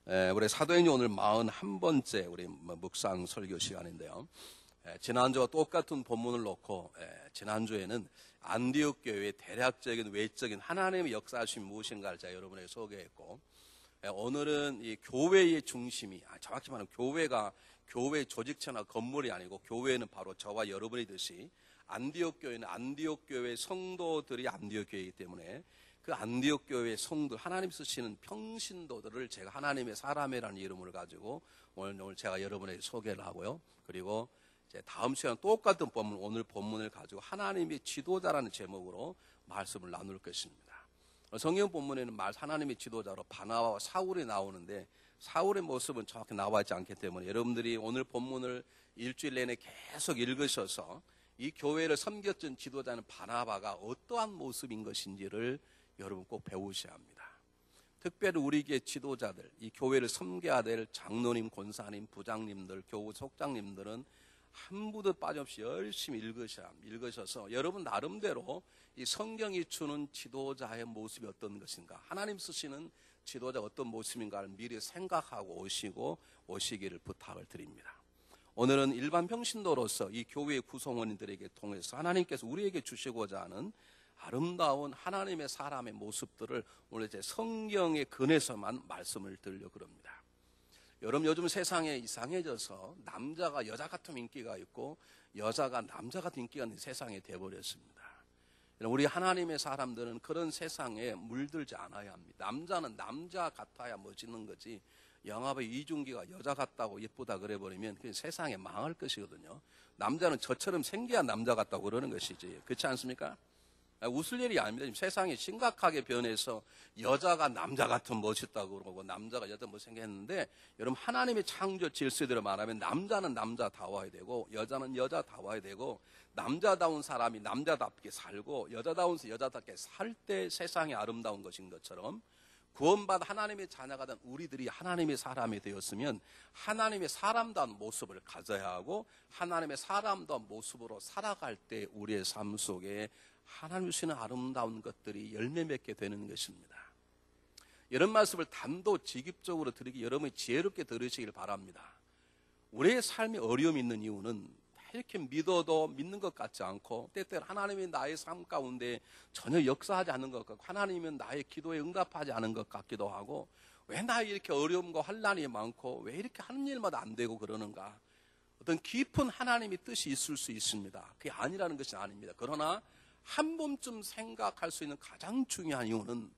우리 사도행전 오늘 41번째 우리 묵상 설교 시간인데요. 지난주와 똑같은 본문을 놓고 지난주에는 안디옥 교회의 대략적인 외적인 하나님의 역사하심이 무엇인가를 제가 여러분에게 소개했고, 오늘은 이 교회의 중심이, 정확히 말하면 교회가 교회의 조직체나 건물이 아니고 교회는 바로 저와 여러분이듯이 안디옥 교회는 안디옥 교회의 성도들이 안디옥 교회이기 때문에 그 안디옥 교회의 성도, 하나님 쓰시는 평신도들을 제가 하나님의 사람이라는 이름을 가지고 오늘 제가 여러분에게 소개를 하고요. 그리고 다음 시간 똑같은 본문, 오늘 본문을 가지고 하나님의 지도자라는 제목으로 말씀을 나눌 것입니다. 성경 본문에는 하나님의 지도자로 바나바와 사울이 나오는데 사울의 모습은 정확히 나와 있지 않기 때문에 여러분들이 오늘 본문을 일주일 내내 계속 읽으셔서 이 교회를 섬겼던 지도자는 바나바가 어떠한 모습인 것인지를 여러분 꼭 배우셔야 합니다. 특별히 우리에게 지도자들, 이 교회를 섬겨야 될 장로님, 권사님, 부장님들, 교우 속장님들은 한 부도 빠짐없이 열심히 읽으셔서 여러분 나름대로 이 성경이 주는 지도자의 모습이 어떤 것인가, 하나님 쓰시는 지도자가 어떤 모습인가를 미리 생각하고 오시기를 부탁을 드립니다. 오늘은 일반 평신도로서 이 교회의 구성원들에게 통해서 하나님께서 우리에게 주시고자 하는 아름다운 하나님의 사람의 모습들을 오늘 제 성경의 근에서만 말씀을 드리려고 합니다. 여러분, 요즘 세상에 이상해져서 남자가 여자 같은 인기가 있고 여자가 남자 같은 인기가 있는 세상이 되어버렸습니다. 우리 하나님의 사람들은 그런 세상에 물들지 않아야 합니다. 남자는 남자 같아야 멋있는 거지, 영화의 이중기가 여자 같다고 예쁘다 그래버리면 그 세상에 망할 것이거든요. 남자는 저처럼 생겨야 남자 같다고 그러는 것이지, 그렇지 않습니까? 웃을 일이 아닙니다. 지금 세상이 심각하게 변해서 여자가 남자 같은 멋있다고 그러고 남자가 여자 못생겼는데, 여러분 하나님의 창조 질서대로 말하면 남자는 남자다워야 되고 여자는 여자다워야 되고, 남자다운 사람이 남자답게 살고 여자다운 여자답게 살 때 세상이 아름다운 것인 것처럼 구원받은 하나님의 자녀가 된 우리들이 하나님의 사람이 되었으면 하나님의 사람다운 모습을 가져야 하고 하나님의 사람다운 모습으로 살아갈 때 우리의 삶 속에 하나님 주시는 아름다운 것들이 열매 맺게 되는 것입니다. 이런 말씀을 단도직입적으로 드리기 여러분이 지혜롭게 들으시길 바랍니다. 우리의 삶에 어려움이 있는 이유는 이렇게 믿어도 믿는 것 같지 않고, 때때로 하나님이 나의 삶 가운데 전혀 역사하지 않는 것 같고, 하나님은 나의 기도에 응답하지 않은 것 같기도 하고, 왜 나에 이렇게 어려움과 환난이 많고 왜 이렇게 하는 일마다 안 되고 그러는가, 어떤 깊은 하나님의 뜻이 있을 수 있습니다. 그게 아니라는 것이 아닙니다. 그러나 한 번쯤 생각할 수 있는 가장 중요한 이유는,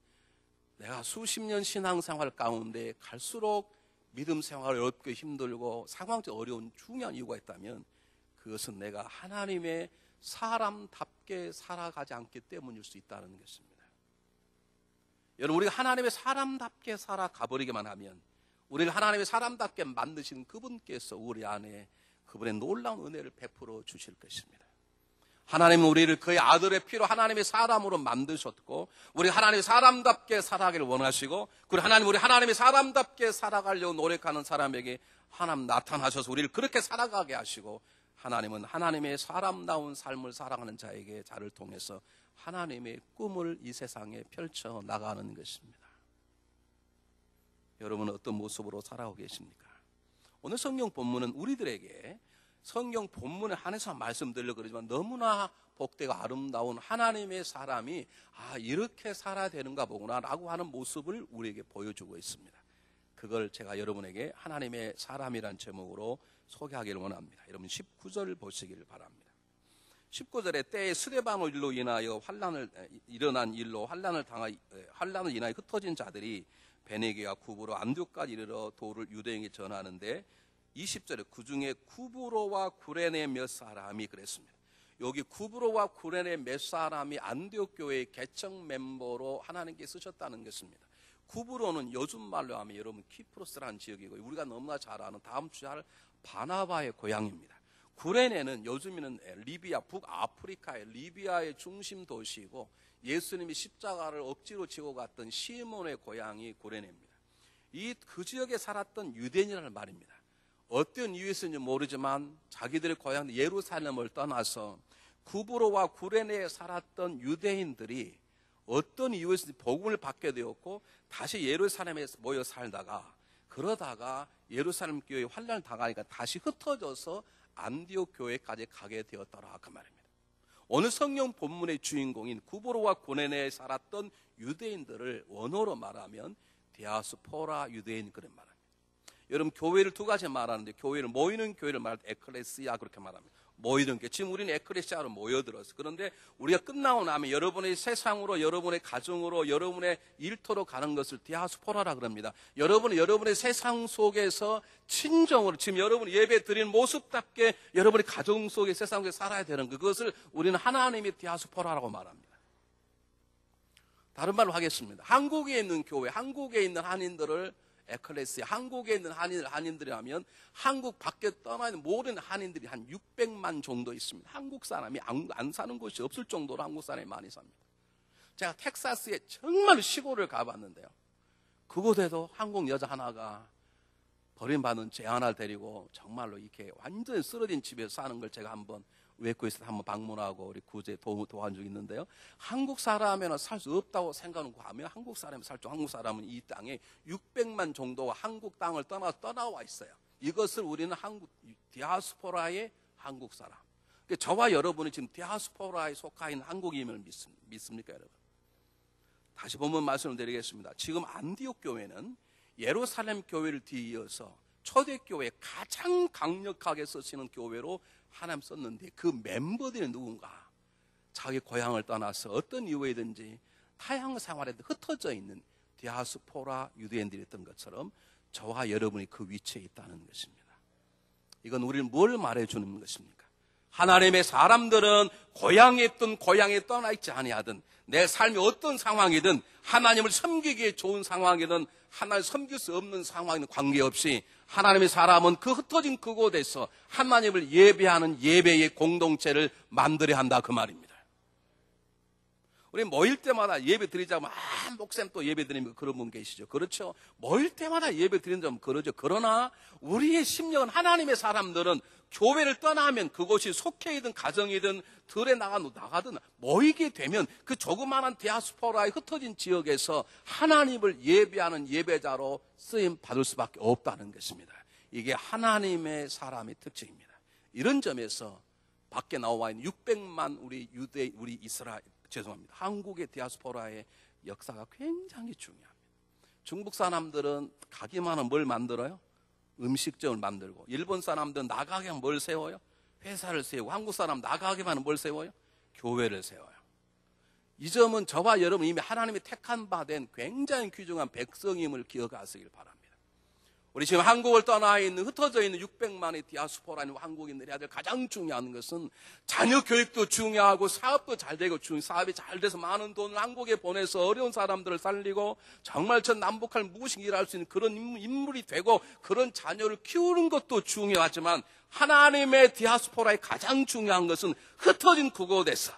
내가 수십 년 신앙생활 가운데 갈수록 믿음 생활이 어렵고 힘들고 상황적 어려운 중요한 이유가 있다면 그것은 내가 하나님의 사람답게 살아가지 않기 때문일 수 있다는 것입니다. 여러분, 우리가 하나님의 사람답게 살아가버리기만 하면, 우리를 하나님의 사람답게 만드신 그분께서 우리 안에 그분의 놀라운 은혜를 베풀어 주실 것입니다. 하나님은 우리를 그의 아들의 피로 하나님의 사람으로 만드셨고, 우리 하나님의 사람답게 살아가기를 원하시고, 그리고 하나님, 우리 하나님의 사람답게 살아가려고 노력하는 사람에게 하나님 나타나셔서 우리를 그렇게 살아가게 하시고, 하나님은 하나님의 사람다운 삶을 살아가는 자에게 자를 통해서 하나님의 꿈을 이 세상에 펼쳐 나가는 것입니다. 여러분은 어떤 모습으로 살아오고 계십니까? 오늘 성경 본문은 우리들에게 성경 본문에 한해서 말씀드리려고 그러지만 너무나 복되고 아름다운 하나님의 사람이 이렇게 살아야 되는가 보구나 라고 하는 모습을 우리에게 보여주고 있습니다. 그걸 제가 여러분에게 하나님의 사람이란 제목으로 소개하기를 원합니다. 여러분 19절 보시기를 바랍니다. 19절에 때에 스데바노 일로 인하여 일어난 일로 환난을 인하여 흩어진 자들이 베네게와 구브로 안디옥까지 이르러 도를 유대인에게 전하는데, 20절에 그 중에 구브로와 구레네 몇 사람이 그랬습니다. 여기 구브로와 구레네 몇 사람이 안디옥 교회의 개척 멤버로 하나님께 쓰셨다는 것입니다. 구브로는 요즘 말로 하면 여러분 키프로스라는 지역이고, 우리가 너무나 잘 아는 다음 주에 할 바나바의 고향입니다. 구레네는 요즘에는 리비아, 북아프리카의 리비아의 중심 도시이고, 예수님이 십자가를 억지로 지고 갔던 시몬의 고향이 구레네입니다. 그 지역에 살았던 유대인이라는 말입니다. 어떤 이유에서인지 모르지만 자기들의 고향 예루살렘을 떠나서 구브로와 구레네에 살았던 유대인들이 어떤 이유에서 복음을 받게 되었고 다시 예루살렘에 모여 살다가 그 그러다가 예루살렘 교회에 환란을 당하니까 다시 흩어져서 안디옥 교회까지 가게 되었더라 그 말입니다. 오늘 성경 본문의 주인공인 구브로와 고네네에 살았던 유대인들을 원어로 말하면 디아스포라 유대인 그런 말합니다. 여러분 교회를 두 가지 말하는데 교회를 모이는 교회를 말할 때 에클레시아 그렇게 말합니다. 모이는 게 지금 우리는 에클레시아로 모여들었어요. 그런데 우리가 끝나고 나면 여러분의 세상으로 여러분의 가정으로 여러분의 일터로 가는 것을 디아스포라라 그럽니다. 여러분의 세상 속에서 친정으로 지금 여러분이 예배 드리는 모습답게 여러분의 가정 속에 세상 속에 살아야 되는 그것을 우리는 하나님의 디아스포라라고 말합니다. 다른 말로 하겠습니다. 한국에 있는 교회, 한국에 있는 한인들을 에클레시아, 한국에 있는 한인들이라면 한국 밖에 떠나 있는 모든 한인들이 한 600만 정도 있습니다. 한국 사람이 안 사는 곳이 없을 정도로 한국 사람이 많이 삽니다. 제가 텍사스에 정말 시골을 가봤는데요. 그곳에도 한국 여자 하나가 버림받은 제 하나를 데리고 정말로 이렇게 완전히 쓰러진 집에서 사는 걸 제가 한번 외국에서 한번 방문하고 우리 구제 도와준 적이 있는데요. 한국 사람에는 살 수 없다고 생각하고 하면 한국 사람이 살죠. 한국 사람은 이 땅에 600만 정도가 한국 땅을 떠나와 있어요. 이것을 우리는 디아스포라의 한국 사람. 그러니까 저와 여러분이 지금 디아스포라에 속하 있는 한국임을 믿습니까, 여러분? 다시 본문 말씀을 드리겠습니다. 지금 안디옥 교회는 예루살렘 교회를 뒤이어서 초대교회 가장 강력하게 쓰시는 교회로 하나님 썼는데 그 멤버들이 누군가? 자기 고향을 떠나서 어떤 이유에든지 타향 생활에 흩어져 있는 디아스포라 유대인들이었던 것처럼 저와 여러분이 그 위치에 있다는 것입니다. 이건 우리는 뭘 말해주는 것입니까? 하나님의 사람들은 고향에 있든 고향에 떠나 있지 아니하든 내 삶이 어떤 상황이든 하나님을 섬기기에 좋은 상황이든 하나님을 섬길 수 없는 상황이든 관계없이 하나님의 사람은 그 흩어진 그곳에서 하나님을 예배하는 예배의 공동체를 만들어야 한다 그 말입니다. 우리 모일 때마다 예배 드리자면 목사님 또 예배 드리면 그런 분 계시죠. 그렇죠. 모일 때마다 예배 드린다면 그러죠. 그러나 우리의 심령은 하나님의 사람들은 교회를 떠나면 그곳이 속해이든 가정이든 들에 나가든 모이게 되면 그 조그마한 디아스포라에 흩어진 지역에서 하나님을 예배하는 예배자로 쓰임 받을 수밖에 없다는 것입니다. 이게 하나님의 사람의 특징입니다. 이런 점에서 밖에 나와 있는 600만 우리 한국의 디아스포라의 역사가 굉장히 중요합니다. 중국 사람들은 가기만 하면 뭘 만들어요? 음식점을 만들고, 일본 사람들은 나가게 하면 뭘 세워요? 회사를 세우고, 한국 사람 나가기만 하면 뭘 세워요? 교회를 세워요. 이 점은 저와 여러분 이미 하나님이 택한 바 된 굉장히 귀중한 백성임을 기억하시길 바랍니다. 우리 지금 한국을 떠나 있는 흩어져 있는 600만의 디아스포라는 한국인들이 해야 될 가장 중요한 것은 자녀 교육도 중요하고 사업도 잘 되고 사업이 잘 돼서 많은 돈을 한국에 보내서 어려운 사람들을 살리고 정말 전 남북할 무엇이 일할 수 있는 그런 인물이 되고 그런 자녀를 키우는 것도 중요하지만 하나님의 디아스포라의 가장 중요한 것은 흩어진 그곳에서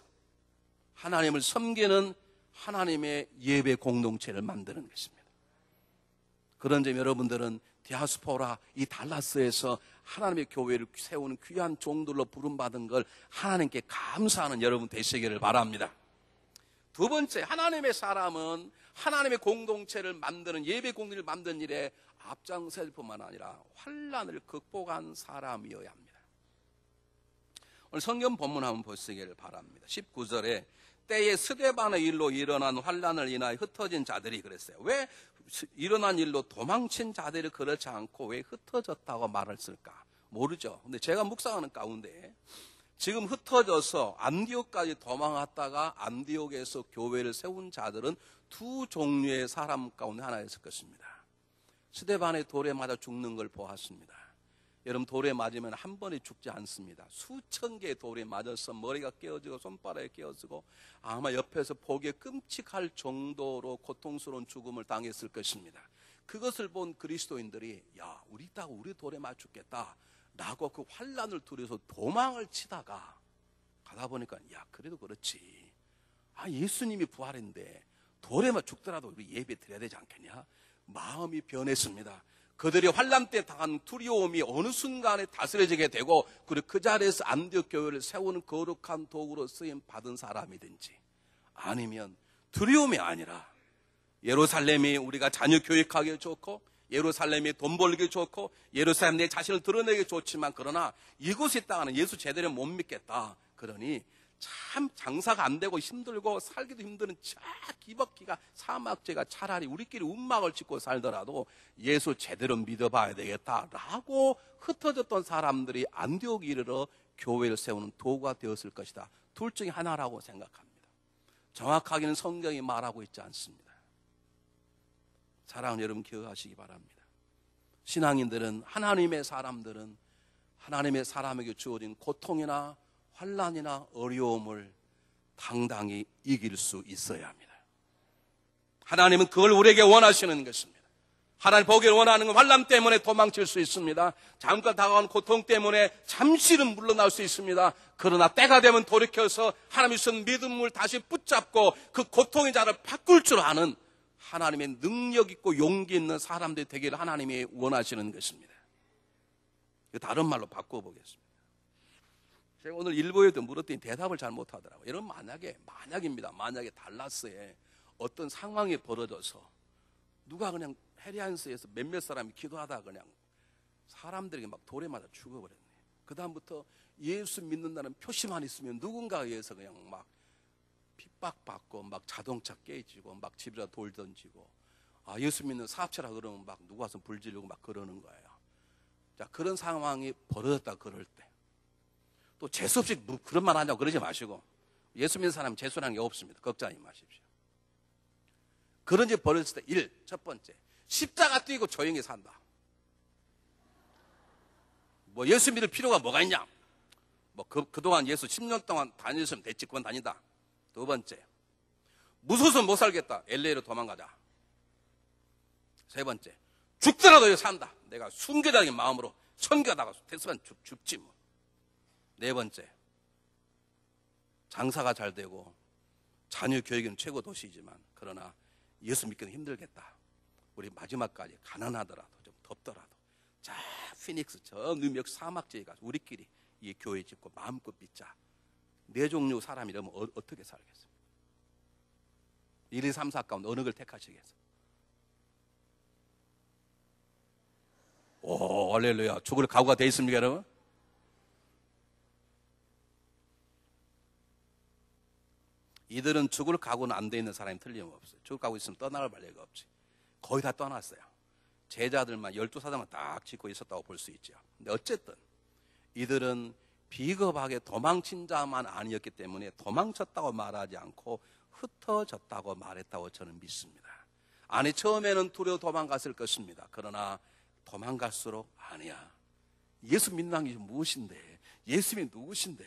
하나님을 섬기는 하나님의 예배 공동체를 만드는 것입니다. 그런 점 여러분들은 디아스포라 이 달라스에서 하나님의 교회를 세우는 귀한 종들로 부름받은 걸 하나님께 감사하는 여러분 되시기를 바랍니다. 두 번째, 하나님의 사람은 하나님의 공동체를 만드는 예배 공동체를 만드는 일에 앞장설 뿐만 아니라 환난을 극복한 사람이어야 합니다. 오늘 성경 본문 한번 보시기를 바랍니다. 19절에 때에 스데반의 일로 일어난 환난을 인하여 흩어진 자들이 그랬어요. 왜 일어난 일로 도망친 자들이 그렇지 않고 왜 흩어졌다고 말을 쓸까? 모르죠. 근데 제가 묵상하는 가운데 지금 흩어져서 안디옥까지 도망갔다가 안디옥에서 교회를 세운 자들은 두 종류의 사람 가운데 하나였을 것입니다. 스데반의 돌에 맞아 죽는 걸 보았습니다. 여러분 돌에 맞으면 한 번에 죽지 않습니다. 수천 개의 돌에 맞아서 머리가 깨어지고 손바닥이 깨어지고 아마 옆에서 보기에 끔찍할 정도로 고통스러운 죽음을 당했을 것입니다. 그것을 본 그리스도인들이 야 우리 돌에 맞아 죽겠다 라고 그 환난을 두려워서 도망을 치다가 가다 보니까 야 그래도 그렇지 예수님이 부활했는데 돌에 맞아 죽더라도 우리 예배 드려야 되지 않겠냐 마음이 변했습니다. 그들이 환난 때 당한 두려움이 어느 순간에 다스려지게 되고 그리고 그 자리에서 안디옥 교회를 세우는 거룩한 도구로 쓰임 받은 사람이든지 아니면 두려움이 아니라 예루살렘이 우리가 자녀 교육하기 좋고 예루살렘이 돈 벌기 좋고 예루살렘 내 자신을 드러내기 좋지만 그러나 이곳에 있다가는 예수 제대로 못 믿겠다. 그러니 참 장사가 안 되고 힘들고 살기도 힘드는 기복기가 사막제가 차라리 우리끼리 움막을 짓고 살더라도 예수 제대로 믿어봐야 되겠다라고 흩어졌던 사람들이 안디옥에 이르러 교회를 세우는 도구가 되었을 것이다. 둘 중에 하나라고 생각합니다. 정확하게는 성경이 말하고 있지 않습니다. 사랑하는 여러분 기억하시기 바랍니다. 신앙인들은 하나님의 사람들은 하나님의 사람에게 주어진 고통이나 환난이나 어려움을 당당히 이길 수 있어야 합니다. 하나님은 그걸 우리에게 원하시는 것입니다. 하나님 보기를 원하는 건 환난 때문에 도망칠 수 있습니다. 잠깐 다가온 고통 때문에 잠시는 물러날 수 있습니다. 그러나 때가 되면 돌이켜서 하나님이 주신 믿음을 다시 붙잡고 그 고통의 자를 바꿀 줄 아는 하나님의 능력 있고 용기 있는 사람들이 되기를 하나님이 원하시는 것입니다. 다른 말로 바꿔보겠습니다. 제가 오늘 일부에도 물었더니 대답을 잘 못하더라고요. 여러분 만약입니다. 만약에 달라스에 어떤 상황이 벌어져서 누가 그냥 해리안스에서 몇몇 사람이 기도하다가 그냥 사람들에게 막 돌에 맞아 죽어버렸네. 그 다음부터 예수 믿는다는 표시만 있으면 누군가에 의해서 그냥 막 핍박받고 막 자동차 깨지고 막 집에다 돌 던지고 예수 믿는 사업체라 그러면 막 누가 와서 불 지르고 막 그러는 거예요. 자, 그런 상황이 벌어졌다 그럴 때 또 재수없이 그런 말 하냐고 그러지 마시고 예수 믿는 사람은 재수라는 게 없습니다. 걱정하지 마십시오. 그런 일이 벌어졌을 때 첫 번째 십자가 띄고 조용히 산다. 뭐 예수 믿을 필요가 뭐가 있냐? 뭐 그동안 예수 10년 동안 다녔으면 됐지 그건 다니다. 두 번째 무서워서 못 살겠다. LA로 도망가자. 세 번째 죽더라도 산다. 내가 순교자의 마음으로 선교하다가 됐으면 죽지 뭐. 네 번째 장사가 잘 되고 자녀 교육은 최고 도시이지만 그러나 예수 믿기는 힘들겠다. 우리 마지막까지 가난하더라도 좀 덥더라도 자 피닉스 저 뉴욕 사막지에 가서 우리끼리 이 교회 짓고 마음껏 믿자. 네 종류 사람이라면 어떻게 살겠습니까? 1, 2, 3, 4 가운데 어느 걸 택하시겠어요? 오 할렐루야. 죽을 각오가 돼 있습니까 여러분? 이들은 죽을 각오는 안 돼 있는 사람이 틀림없어요. 죽을 각오 있으면 떠나갈 발리가 없지. 거의 다 떠났어요. 제자들만 12사람만 딱 짓고 있었다고 볼 수 있죠. 근데 어쨌든 이들은 비겁하게 도망친 자만 아니었기 때문에 도망쳤다고 말하지 않고 흩어졌다고 말했다고 저는 믿습니다. 아니 처음에는 두려워 도망갔을 것입니다. 그러나 도망갈수록 아니야. 예수 믿는 게 무엇인데? 예수님이 누구신데?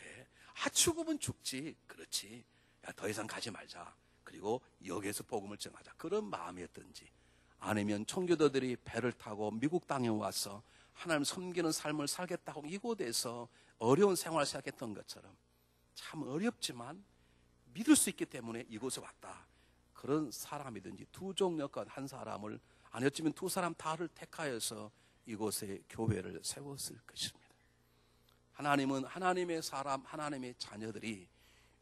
죽으면 죽지. 그렇지. 야, 더 이상 가지 말자. 그리고 여기에서 복음을 전하자. 그런 마음이었든지 아니면 청교도들이 배를 타고 미국 땅에 와서 하나님 섬기는 삶을 살겠다고 이곳에서 어려운 생활을 시작했던 것처럼 참 어렵지만 믿을 수 있기 때문에 이곳에 왔다. 그런 사람이든지 두 종류가 한 사람을 아니었지만 두 사람 다를 택하여서 이곳에 교회를 세웠을 것입니다. 하나님은 하나님의 사람, 하나님의 자녀들이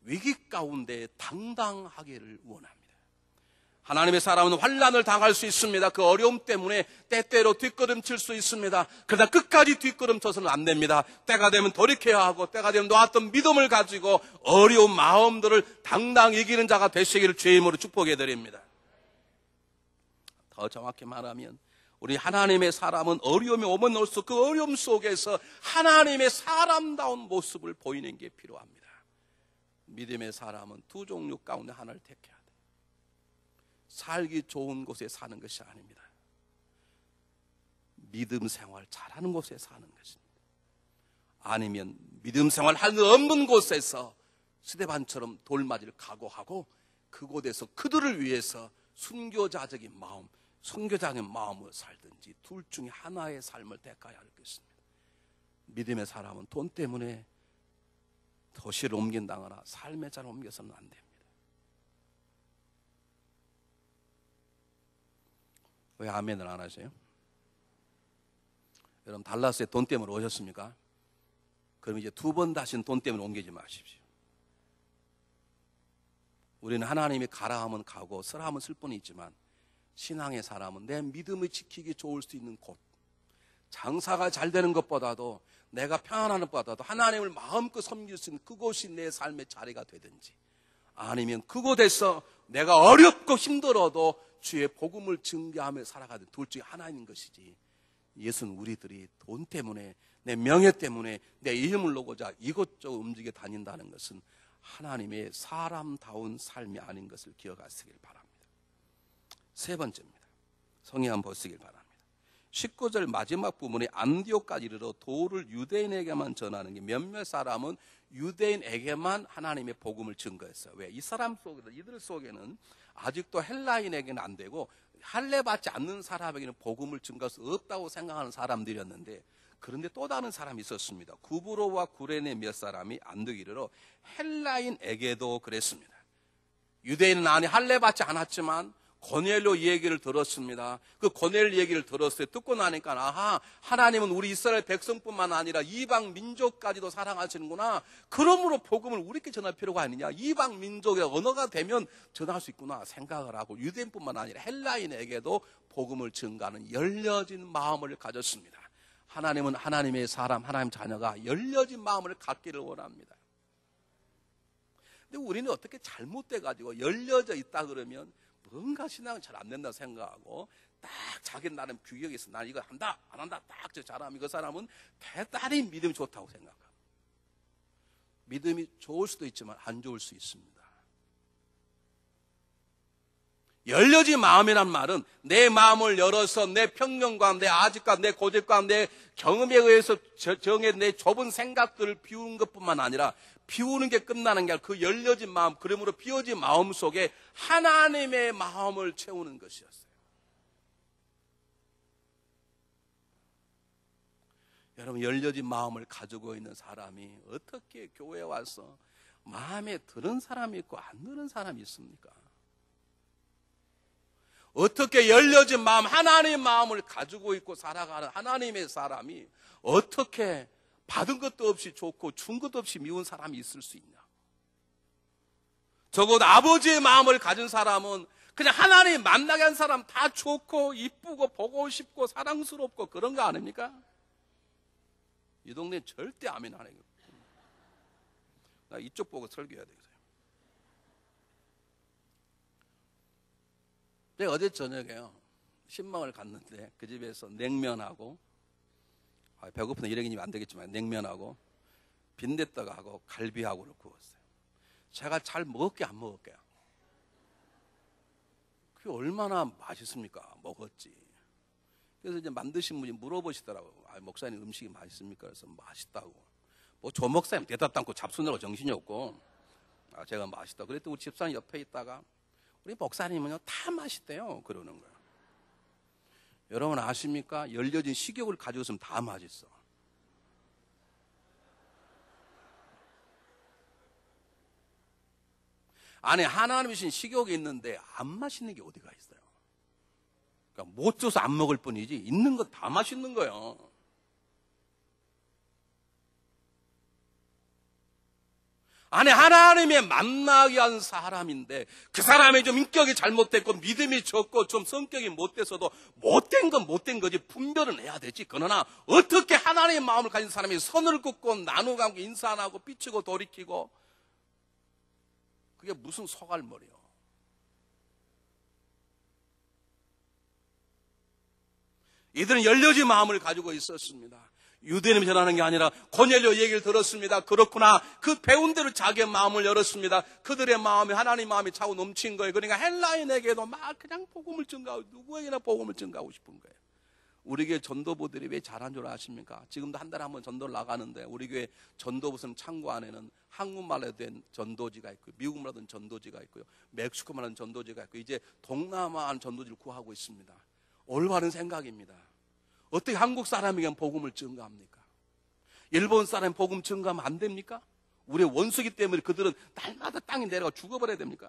위기 가운데 당당하기를 원합니다. 하나님의 사람은 환난을 당할 수 있습니다. 그 어려움 때문에 때때로 뒷걸음칠 수 있습니다. 그러나 끝까지 뒷걸음쳐서는 안 됩니다. 때가 되면 돌이켜야 하고 때가 되면 놓았던 믿음을 가지고 어려운 마음들을 당당히 이기는 자가 되시기를 주의 이름으로 축복해 드립니다. 더 정확히 말하면 우리 하나님의 사람은 어려움이 오면 올수록 그 어려움 속에서 하나님의 사람다운 모습을 보이는 게 필요합니다. 믿음의 사람은 두 종류 가운데 하나를 택해야 돼요. 살기 좋은 곳에 사는 것이 아닙니다. 믿음 생활 잘하는 곳에 사는 것입니다. 아니면 믿음 생활 할 수 없는 곳에서 스데반처럼 돌맞이를 각오하고 그곳에서 그들을 위해서 순교자적인 마음, 선교자의 마음으로 살든지 둘 중에 하나의 삶을 택해야 할 것입니다. 믿음의 사람은 돈 때문에 도시를 옮긴다거나 삶의 자를 옮겨서는 안 됩니다. 왜 아멘을 안 하세요? 여러분 달라스에 돈 때문에 오셨습니까? 그럼 이제 두 번 다시는 돈 때문에 옮기지 마십시오. 우리는 하나님이 가라 하면 가고 쓰라 하면 쓸 뿐이 있지만 신앙의 사람은 내 믿음을 지키기 좋을 수 있는 곳, 장사가 잘 되는 것보다도 내가 평안하는 것보다도 하나님을 마음껏 섬길 수 있는 그곳이 내 삶의 자리가 되든지, 아니면 그곳에서 내가 어렵고 힘들어도 주의 복음을 증거하며 살아가는 둘 중에 하나인 것이지, 예수는 우리들이 돈 때문에, 내 명예 때문에, 내 이름을 놓고자 이곳저곳 움직여 다닌다는 것은 하나님의 사람다운 삶이 아닌 것을 기억하시길 바랍니다. 세 번째입니다. 성경 한번 보시길 바랍니다. 19절 마지막 부분에 안디옥까지 이르러 도를 유대인에게만 전하는 게, 몇몇 사람은 유대인에게만 하나님의 복음을 증거했어요. 왜? 이 사람 속에서, 이들 속에는 아직도 헬라인에게는 안 되고 할례받지 않는 사람에게는 복음을 증거할 수 없다고 생각하는 사람들이었는데, 그런데 또 다른 사람이 있었습니다. 구브로와 구레네 몇 사람이 안디옥에 이르러 헬라인에게도 그랬습니다. 유대인은 아니 할례받지 않았지만 고넬료 얘기를 들었습니다. 그 고넬료 얘기를 들었어요. 듣고 나니까 아하, 하나님은 우리 이스라엘 백성뿐만 아니라 이방 민족까지도 사랑하시는구나. 그러므로 복음을 우리께 전할 필요가 아니냐. 이방 민족의 언어가 되면 전할 수 있구나 생각을 하고, 유대인뿐만 아니라 헬라인에게도 복음을 증거하는 열려진 마음을 가졌습니다. 하나님은 하나님의 사람, 하나님 자녀가 열려진 마음을 갖기를 원합니다. 근데 우리는 어떻게 잘못돼가지고 열려져 있다 그러면 뭔가 신앙은 잘 안 된다 생각하고, 딱 자기 나름 규격이 있어. 난 이거 한다, 안 한다, 딱 저 사람이, 그 사람은 대단히 믿음이 좋다고 생각합니다. 믿음이 좋을 수도 있지만 안 좋을 수 있습니다. 열려진 마음이란 말은 내 마음을 열어서 내 편견과 내 아직과 내 고집과 내 경험에 의해서 정해 내 좁은 생각들을 비우는 것뿐만 아니라, 비우는 게 끝나는 게 아니라 그 열려진 마음, 그러므로 비워진 마음 속에 하나님의 마음을 채우는 것이었어요. 여러분, 열려진 마음을 가지고 있는 사람이 어떻게 교회에 와서 마음에 드는 사람이 있고 안 드는 사람이 있습니까? 어떻게 열려진 마음, 하나님의 마음을 가지고 있고 살아가는 하나님의 사람이 어떻게 받은 것도 없이 좋고 준 것도 없이 미운 사람이 있을 수 있냐? 적어도 아버지의 마음을 가진 사람은 그냥 하나님 만나게 한 사람 다 좋고 이쁘고 보고 싶고 사랑스럽고 그런 거 아닙니까? 이 동네 절대 아멘 안 해요. 나 이쪽 보고 설교해야 되겠어요. 제가 어제 저녁에요, 신방을 갔는데 그 집에서 냉면하고, 배고픈데 이러기는 안 되겠지만 냉면하고 빈대떡하고 갈비하고를 구웠어요. 제가 잘 먹을게 안 먹을게요? 그게 얼마나 맛있습니까? 먹었지. 그래서 이제 만드신 분이 물어보시더라고요. 목사님 음식이 맛있습니까? 그래서 맛있다고. 뭐 조 목사님 대답도 않고 잡수느라고 정신이 없고, 제가 맛있다. 그랬더니 우리 집사님 옆에 있다가 우리 목사님은요 다 맛있대요 그러는 거예요. 여러분 아십니까? 열려진 식욕을 가지고 있으면 다 맛있어. 안에 하나님이 주신 식욕이 있는데 안 맛있는 게 어디가 있어요? 그러니까 못 줘서 안 먹을 뿐이지 있는 거 다 맛있는 거예요. 안에 하나님의 만나게 한 사람인데, 그 사람이 좀 인격이 잘못됐고 믿음이 적고 좀 성격이 못돼서도 못된 건 못된 거지 분별은 해야 되지. 그러나 어떻게 하나님의 마음을 가진 사람이 선을 긋고 나누고 인사 안 하고 삐치고 돌이키고, 그게 무슨 소갈머리요. 이들은 열려진 마음을 가지고 있었습니다. 유대인이 전하는 게 아니라 고넬료 얘기를 들었습니다. 그렇구나. 그 배운 대로 자기의 마음을 열었습니다. 그들의 마음이 하나님 마음이 차고 넘친 거예요. 그러니까 헬라인에게도 막 그냥 복음을 증가하고, 누구에게나 복음을 증가하고 싶은 거예요. 우리 교회 전도부들이 왜 잘한 줄 아십니까? 지금도 한 달에 한 번 전도를 나가는데, 우리 교회 전도부서는 창고 안에는 한국말로 된 전도지가 있고요, 미국말로 된 전도지가 있고요, 멕시코말로 된 전도지가 있고, 이제 동남아 전도지를 구하고 있습니다. 올바른 생각입니다. 어떻게 한국 사람에게는 복음을 증가합니까? 일본 사람이 복음 증가하면 안 됩니까? 우리의 원수기 때문에 그들은 날마다 땅에 내려가 죽어버려야 됩니까?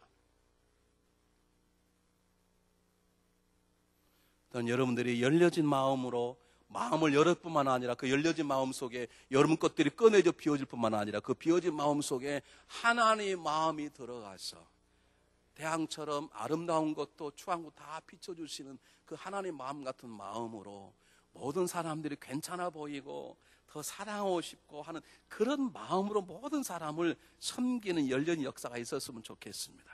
저는 여러분들이 열려진 마음으로 마음을 열을 뿐만 아니라, 그 열려진 마음 속에 여러분 것들이 꺼내져 비워질 뿐만 아니라, 그 비워진 마음 속에 하나님의 마음이 들어가서 태양처럼 아름다운 것도 추한 것 다 비춰주시는 그 하나님 마음 같은 마음으로 모든 사람들이 괜찮아 보이고 더 사랑하고 싶고 하는 그런 마음으로 모든 사람을 섬기는 열린 역사가 있었으면 좋겠습니다.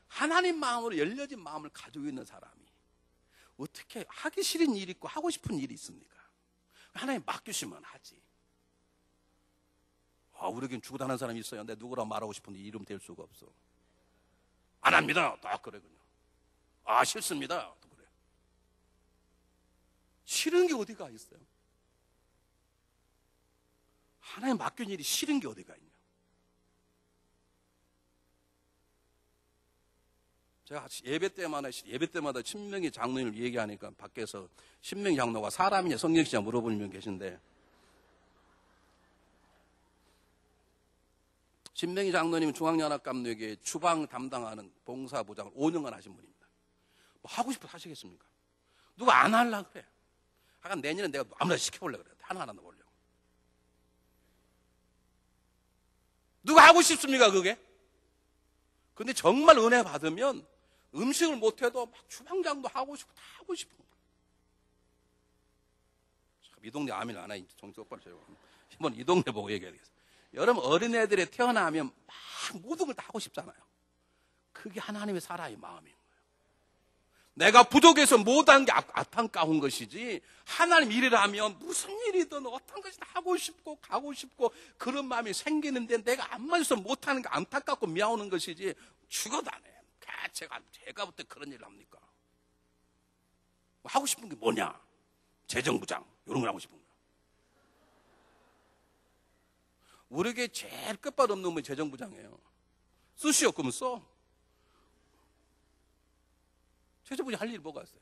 하나님 마음으로 열려진 마음을 가지고 있는 사람이 어떻게 하기 싫은 일이 있고 하고 싶은 일이 있습니까? 하나님 맡기시면 하지. 우리에겐 죽어다는 사람이 있어요. 근데 누구라고 말하고 싶은데 이름 댈 수가 없어. 안 합니다. 딱 그래 그냥. 싫습니다. 또 그래. 싫은 게 어디가 있어요? 하나님 맡긴 일이 싫은 게 어디가 있냐? 제가 예배 때마다 신명기 장로님을 얘기하니까 밖에서 신명기 장로가 사람이냐 성령이냐 물어보는 분 계신데, 신명기 장로님은 중앙연합감리교회 주방 담당하는 봉사부장을 5년간 하신 분입니다. 뭐 하고 싶어서 하시겠습니까? 누가 안 하려고 그래. 하여간 내년에 내가 아무나 시켜보려고 그래. 하나하나 넣어보려고. 누가 하고 싶습니까 그게? 근데 정말 은혜 받으면 음식을 못해도 막 주방장도 하고 싶고 다 하고 싶은 거예요. 참, 이 동네 아멘 안 하니 정신 똑바로 쳐요. 한번 이 동네 보고 얘기해야겠어요. 여러분 어린애들이 태어나면 막 모든 걸 다 하고 싶잖아요. 그게 하나님의 사람의 마음인 거예요. 내가 부족해서 못한 게 안타까운 것이지, 하나님 일이라면 무슨 일이든 어떤 것이든 하고 싶고 가고 싶고 그런 마음이 생기는데 내가 안 맞아서 못하는 게 안타깝고 미워하는 것이지 죽어도 안 해. 제가 부터 그런 일을 합니까? 하고 싶은 게 뭐냐? 재정부장 이런 걸 하고 싶은 거야. 우리에게 제일 끝발없는 분이 재정부장이에요. 쓰시오 그러면 써. 재정부장 할 일이 뭐가 있어요?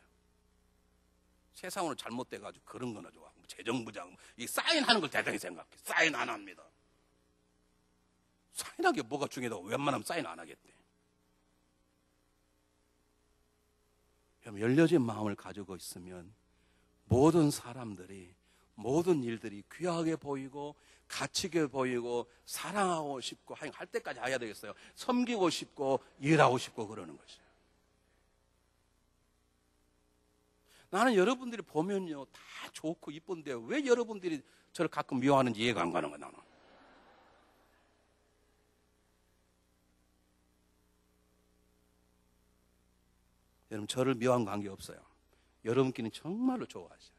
세상으로 잘못돼가지고 그런 거나 좋아. 재정부장 이 사인하는 걸 대단히 생각해. 사인 안 합니다. 사인한 게 뭐가 중요하다고 웬만하면 사인 안 하겠대. 열려진 마음을 가지고 있으면 모든 사람들이 모든 일들이 귀하게 보이고 가치 있게 보이고 사랑하고 싶고 할 때까지 해야 되겠어요. 섬기고 싶고 일하고 싶고 그러는 것이에요. 나는 여러분들이 보면요 다 좋고 이쁜데 왜 여러분들이 저를 가끔 미워하는지 이해가 안 가는 거야. 나는 여러분 저를 미워한 관계 없어요. 여러분끼리는 정말로 좋아하셔야 돼요.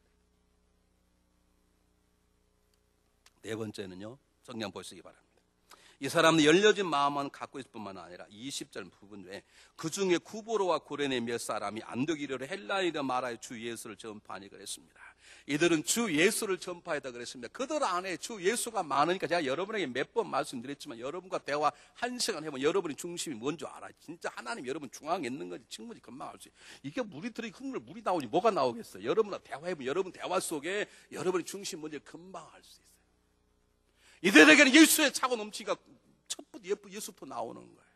네 번째는요, 성경 보시기 바랍니다. 이 사람은 열려진 마음만 갖고 있을 뿐만 아니라 20절 부분에 그 중에 구보로와 구레네 몇 사람이 안드기르로 헬라이더 마라의 주 예수를 전파하니 그랬습니다. 이들은 주 예수를 전파했다 그랬습니다. 그들 안에 주 예수가 많으니까 제가 여러분에게 몇 번 말씀드렸지만 여러분과 대화 1시간 해보면 여러분의 중심이 뭔 줄 알아요. 진짜 하나님 여러분 중앙에 있는 건지 충분히 금방 알 수 있어요. 이게 물이 들이 흙물 물이 나오니 뭐가 나오겠어요. 여러분과 대화해보면 여러분 대화 속에 여러분의 중심이 뭔지 금방 알 수 있어요. 이들에게는 예수의 차고 넘치기가 첫부터 예수부터 나오는 거예요.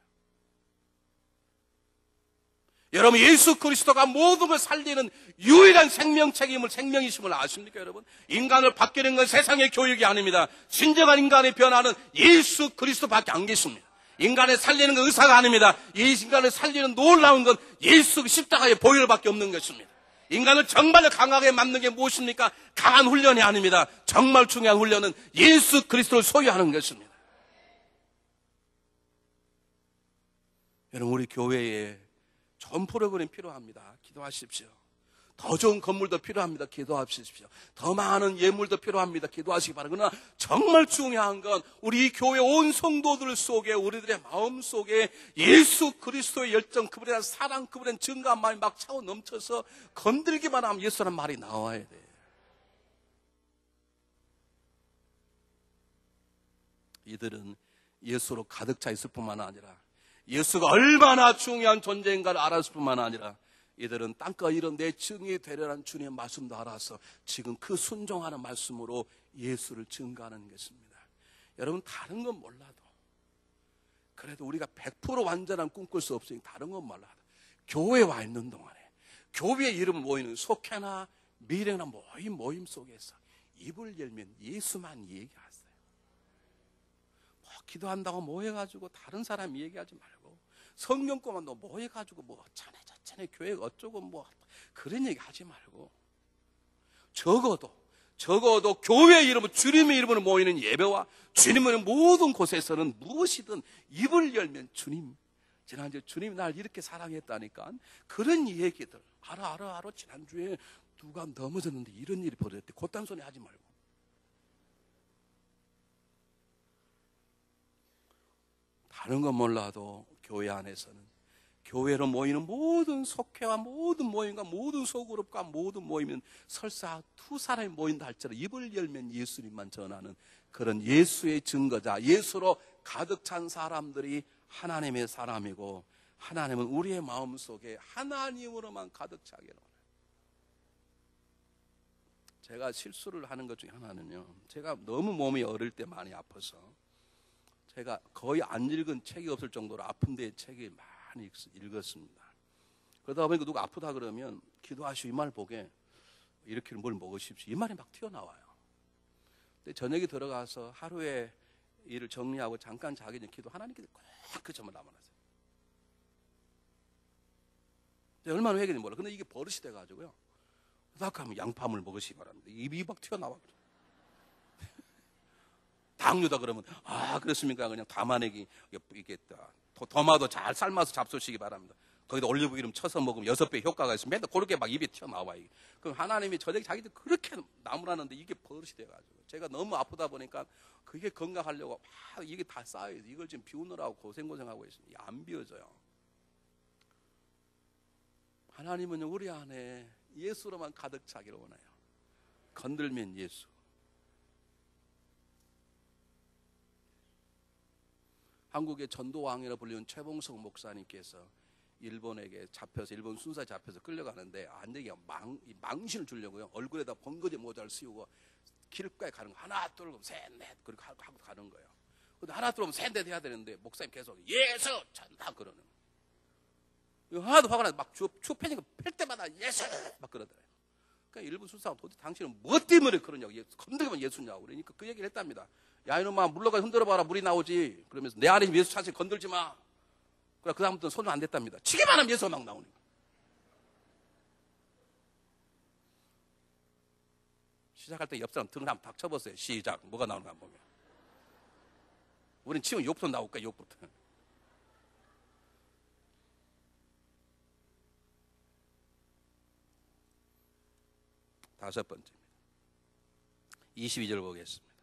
여러분 예수 그리스도가 모든 걸 살리는 유일한 생명책임을 생명이심을 아십니까 여러분? 인간을 바뀌는 건 세상의 교육이 아닙니다. 진정한 인간의 변화는 예수 그리스도밖에 안 계십니다. 인간을 살리는 건 의사가 아닙니다. 이 인간을 살리는 놀라운 건 예수 십자가의 보혈밖에 없는 것입니다. 인간을 정말로 강하게 만드는 게 무엇입니까? 강한 훈련이 아닙니다. 정말 중요한 훈련은 예수 그리스도를 소유하는 것입니다. 여러분 우리 교회에 좋은 프로그램 필요합니다. 기도하십시오. 더 좋은 건물도 필요합니다. 기도하십시오. 더 많은 예물도 필요합니다. 기도하시기 바랍니다. 그러나 정말 중요한 건 우리 교회 온 성도들 속에 우리들의 마음 속에 예수 그리스도의 열정, 그분에 대한 사랑, 그분에 대한 증가한 마음이 막 차고 넘쳐서 건들기만 하면 예수라는 말이 나와야 돼요. 이들은 예수로 가득 차 있을 뿐만 아니라 예수가 얼마나 중요한 존재인가를 알았을 뿐만 아니라 이들은 땅과 이런 내 증이 되려는 주님의 말씀도 알아서 지금 그 순종하는 말씀으로 예수를 증거하는 것입니다. 여러분 다른 건 몰라도 그래도 우리가 100% 완전한 꿈꿀 수 없으니 다른 건 몰라도 교회에 와 있는 동안에 교회의 이름 모이는 속회나 미래나 모임 속에서 입을 열면 예수만 얘기하세요. 뭐 기도한다고 모여가지고 다른 사람 얘기하지 말고 성경권만 너 모여가지고 뭐 자네 교회가 어쩌고 뭐 그런 얘기 하지 말고 적어도 교회 이름으로 주님의 이름으로 모이는 예배와 주님의 모든 곳에서는 무엇이든 입을 열면 주님, 지난주에 주님이 날 이렇게 사랑했다니까 그런 얘기들 알아 지난주에 누가 넘어졌는데 이런 일이 벌어졌대 그딴 소리 하지 말고 다른 건 몰라도 교회 안에서는 교회로 모이는 모든 속회와 모든 모임과 모든 소그룹과 모든 모임은 설사 두 사람이 모인다 할지라도 입을 열면 예수님만 전하는 그런 예수의 증거자, 예수로 가득 찬 사람들이 하나님의 사람이고 하나님은 우리의 마음속에 하나님으로만 가득 차게 해요. 제가 실수를 하는 것 중에 하나는요, 제가 너무 몸이 어릴 때 많이 아파서 제가 거의 안 읽은 책이 없을 정도로 아픈 데의 책이 많이 읽었습니다. 그러다 보니까 누가 아프다 그러면 기도하시오 이 말 보게 이렇게 뭘 먹으십시오 이 말이 막 튀어나와요. 근데 저녁에 들어가서 하루에 일을 정리하고 잠깐 자기 전에 기도 하나님께 꼭 그 점을 남아놨어요. 얼마나 회개인지 몰라. 근데 이게 버릇이 돼가지고요. 딱 하면 양파물 먹으시기 바랍니다. 입이 막 튀어나와. 당뇨다 그러면 그렇습니까? 그냥 담아내기 이게 토마토 잘 삶아서 잡수시기 바랍니다. 거기다 올리브 기름 쳐서 먹으면 6배 효과가 있으면 맨날 그렇게 막 입에 튀어나와. 그럼 하나님이 저녁에 자기들 그렇게 나무라는데 이게 버릇이 돼가지고 제가 너무 아프다 보니까 그게 건강하려고 막 이게 다 쌓여요. 이걸 지금 비우느라고 고생하고 있습니다. 안 비워져요. 하나님은 우리 안에 예수로만 가득 차기를 원해요. 건들면 예수. 한국의 전도왕이라 불리는 최봉석 목사님께서 일본에게 잡혀서 일본 순사에 잡혀서 끌려가는데 안되게 망신을 주려고요. 얼굴에다 번거지 모자를 씌우고 길가에 가는 거 하나 둘 셋 넷 그렇게 하고 가는 거예요. 근데 하나 둘 셋 넷 해야 되는데 목사님 계속 예수 전다 그러는 거예요. 하나도 화가 나서 막 주패니까 팰 때마다 예수 막 그러더래요. 그러니까 일본 순사가 도대체 당신은 뭐 때문에 그러냐고 건드리면 예수냐고 그러니까 그 얘기를 했답니다. 야 이놈아 물러가 흔들어봐라 물이 나오지. 그러면서 내 안에 예수 자신 건들지 마. 그래 그 다음부터는 손은 안 댔답니다. 치기만 하면 예수가 막 나오니까. 시작할 때 옆 사람 등을 한번 탁 쳐보세요. 시작. 뭐가 나오는가 한번 보면. 우린 치면 욕부터 나올까 욕부터. 다섯 번째입니다. 22절 보겠습니다.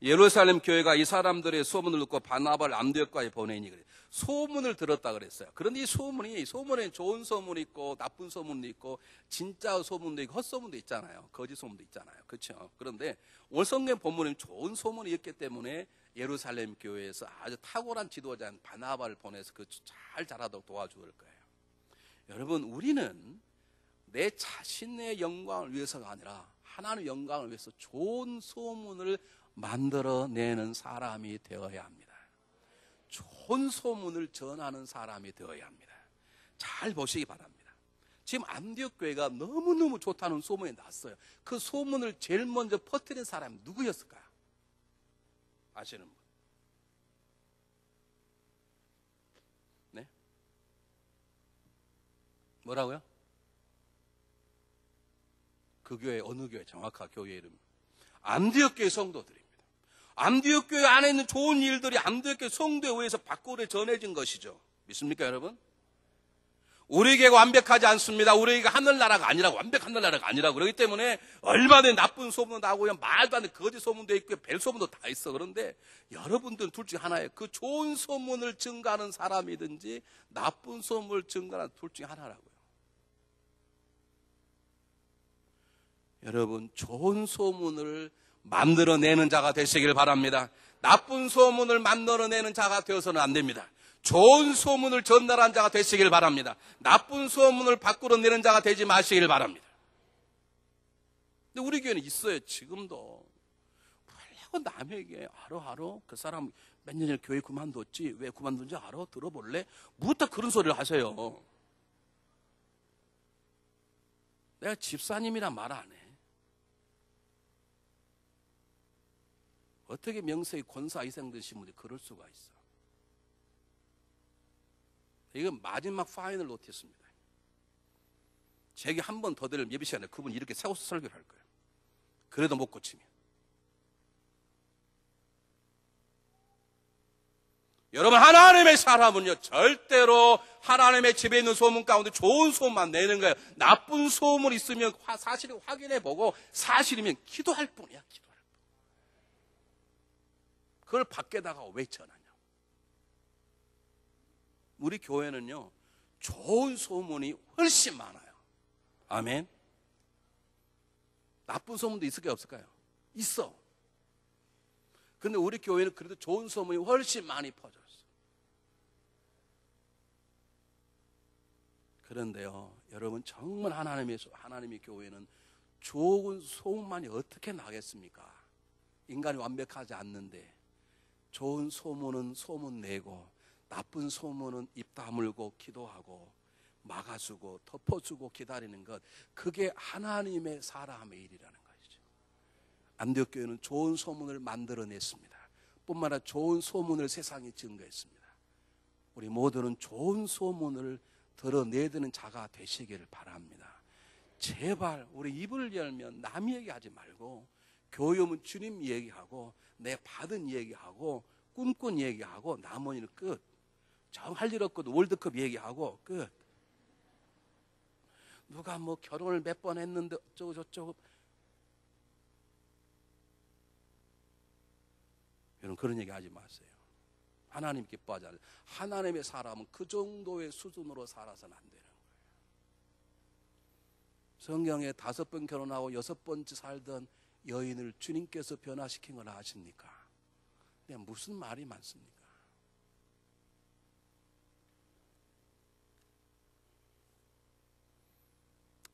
예루살렘 교회가 이 사람들의 소문을 듣고 바나바를 안디옥가에 보내니 그래요. 소문을 들었다 그랬어요. 그런데 이 소문에 좋은 소문이 있고 나쁜 소문도 있고 진짜 소문도 있고 헛소문도 있잖아요. 거짓 소문도 있잖아요. 그렇죠? 그런데 오늘 성경 본문에 좋은 소문이 있기 때문에 예루살렘 교회에서 아주 탁월한 지도자인 바나바를 보내서 그 잘 자라도록 도와줄 거예요. 여러분 우리는 내 자신의 영광을 위해서가 아니라 하나님의 영광을 위해서 좋은 소문을 만들어내는 사람이 되어야 합니다. 좋은 소문을 전하는 사람이 되어야 합니다. 잘 보시기 바랍니다. 지금 안디옥 교회가 너무너무 좋다는 소문이 났어요. 그 소문을 제일 먼저 퍼뜨린 사람이 누구였을까요? 아시는 분? 네? 뭐라고요? 그 교회 어느 교회? 정확한 교회 이름. 안디옥 교회 성도들입니다. 안디옥 교회 안에 있는 좋은 일들이 안디옥 교회 성도에 의해서 밖으로 전해진 것이죠. 믿습니까 여러분? 우리 교회가 완벽하지 않습니다. 우리 교회가 하늘나라가 아니라고 완벽한 나라가 아니라고 그렇기 때문에 얼마나 나쁜 소문도 나고요. 말도 안 되는 거짓 소문도 있고 벨 소문도 다 있어. 그런데 여러분들은 둘 중에 하나예요. 그 좋은 소문을 증가하는 사람이든지 나쁜 소문을 증가하는 둘 중에 하나라고요. 여러분 좋은 소문을 만들어내는 자가 되시길 바랍니다. 나쁜 소문을 만들어내는 자가 되어서는 안 됩니다. 좋은 소문을 전달한 자가 되시길 바랍니다. 나쁜 소문을 밖으로 내는 자가 되지 마시길 바랍니다. 근데 우리 교회는 있어요. 지금도 별거 남에게 하루 그 사람 몇 년 전에 교회 그만뒀지 왜 그만둔지 알아? 들어볼래? 뭐다 그런 소리를 하세요. 내가 집사님이란 말 안 해. 어떻게 명색이 권사 이상 되신 분이 그럴 수가 있어? 이건 마지막 파이널 노티스입니다. 제게 한 번 더 될 예배 시간에 그분이 이렇게 세워서 설교를 할 거예요. 그래도 못 고치면. 여러분, 하나님의 사람은요, 절대로 하나님의 집에 있는 소문 가운데 좋은 소문만 내는 거예요. 나쁜 소문 있으면 사실을 확인해 보고 사실이면 기도할 뿐이야, 기도할 뿐. 그걸 밖에다가 왜 전하냐. 우리 교회는요, 좋은 소문이 훨씬 많아요. 아멘. 나쁜 소문도 있을까요, 없을까요? 있어. 근데 우리 교회는 그래도 좋은 소문이 훨씬 많이 퍼졌어. 그런데요, 여러분, 정말 하나님의 교회는 좋은 소문만이 어떻게 나겠습니까? 인간이 완벽하지 않는데 좋은 소문은 소문 내고 나쁜 소문은 입 다물고 기도하고 막아주고 덮어주고 기다리는 것, 그게 하나님의 사람의 일이라는 것이죠. 안디옥 교회는 좋은 소문을 만들어냈습니다. 뿐만 아니라 좋은 소문을 세상에 증거했습니다. 우리 모두는 좋은 소문을 드러내드는 자가 되시기를 바랍니다. 제발 우리 입을 열면 남 얘기하지 말고 교회 오면 주님 얘기하고 내 받은 얘기하고 꿈꾼 얘기하고 나머지는 끝. 정 할 일 없거든 월드컵 얘기하고 끝. 누가 뭐 결혼을 몇 번 했는데 어쩌고 저쩌고. 여러분, 그런 얘기 하지 마세요. 하나님 기뻐하지 않아요. 하나님의 사람은 그 정도의 수준으로 살아서는 안 되는 거예요. 성경에 5번 결혼하고 6번째 살던 여인을 주님께서 변화시킨 걸 아십니까? 근데 무슨 말이 많습니까?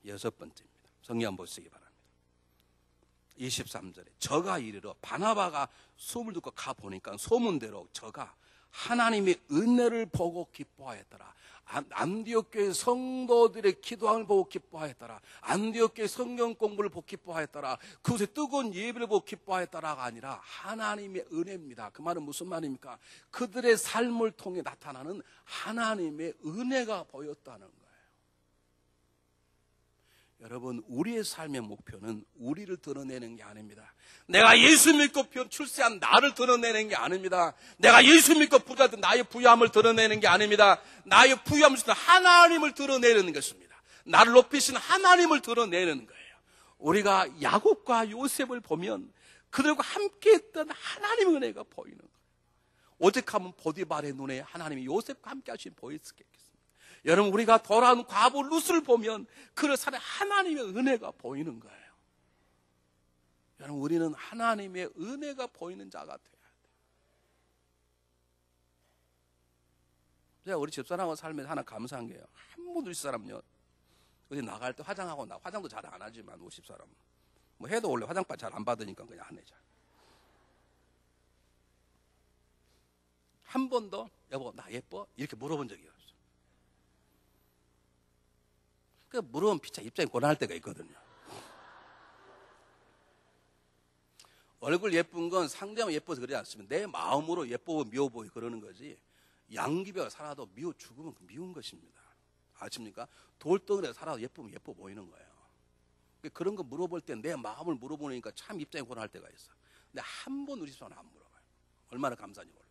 여섯 번째입니다. 성경 한번 보시기 바랍니다. 23절에 저가 이르러 바나바가 소문을 듣고 가보니까 소문대로 저가 하나님의 은혜를 보고 기뻐하였더라. 안디옥 교회 성도들의 기도함을 보고 기뻐하였더라. 안디옥 교회 성경 공부를 보고 기뻐하였더라. 그곳에 뜨거운 예배를 보고 기뻐하였더라가 아니라 하나님의 은혜입니다. 그 말은 무슨 말입니까? 그들의 삶을 통해 나타나는 하나님의 은혜가 보였다는 거예요. 여러분, 우리의 삶의 목표는 우리를 드러내는 게 아닙니다. 내가 예수 믿고 출세한 나를 드러내는 게 아닙니다. 내가 예수 믿고 부자된 나의 부유함을 드러내는 게 아닙니다. 나의 부유함을 주는 하나님을 드러내는 것입니다. 나를 높이신 하나님을 드러내는 거예요. 우리가 야곱과 요셉을 보면 그들과 함께했던 하나님의 은혜가 보이는 거예요. 오직하면 보디발의 눈에 하나님이 요셉과 함께 하신 보였겠습니다. 여러분, 우리가 돌아온 과부 룻을 보면 그를 사는 하나님의 은혜가 보이는 거예요. 여러분, 우리는 하나님의 은혜가 보이는 자가 돼야 돼요. 제가 우리 집사람하고 살면서 하나 감사한 게요. 한 번도 우리 집사람요, 어디 나갈 때 화장하고 화장도 잘 안 하지만 우리 집사람은 뭐 해도 원래 화장빨 잘 안 받으니까 그냥 안 해자. 한 번도 여보 나 예뻐? 이렇게 물어본 적이 없어요. 그 물어보면 피차 입장이 곤란할 때가 있거든요. 얼굴 예쁜 건 상대하면 예뻐서 그러지 않습니다. 내 마음으로 예뻐 미워 보이 그러는 거지. 양귀비가 살아도 미워 죽으면 미운 것입니다. 아십니까? 돌덩이에 살아도 예쁘면 예뻐 보이는 거예요. 그런 거 물어볼 때 내 마음을 물어보니까 참 입장이 곤란할 때가 있어. 근데 한 번 우리 집사람은 안 물어봐요. 얼마나 감사한지 몰라.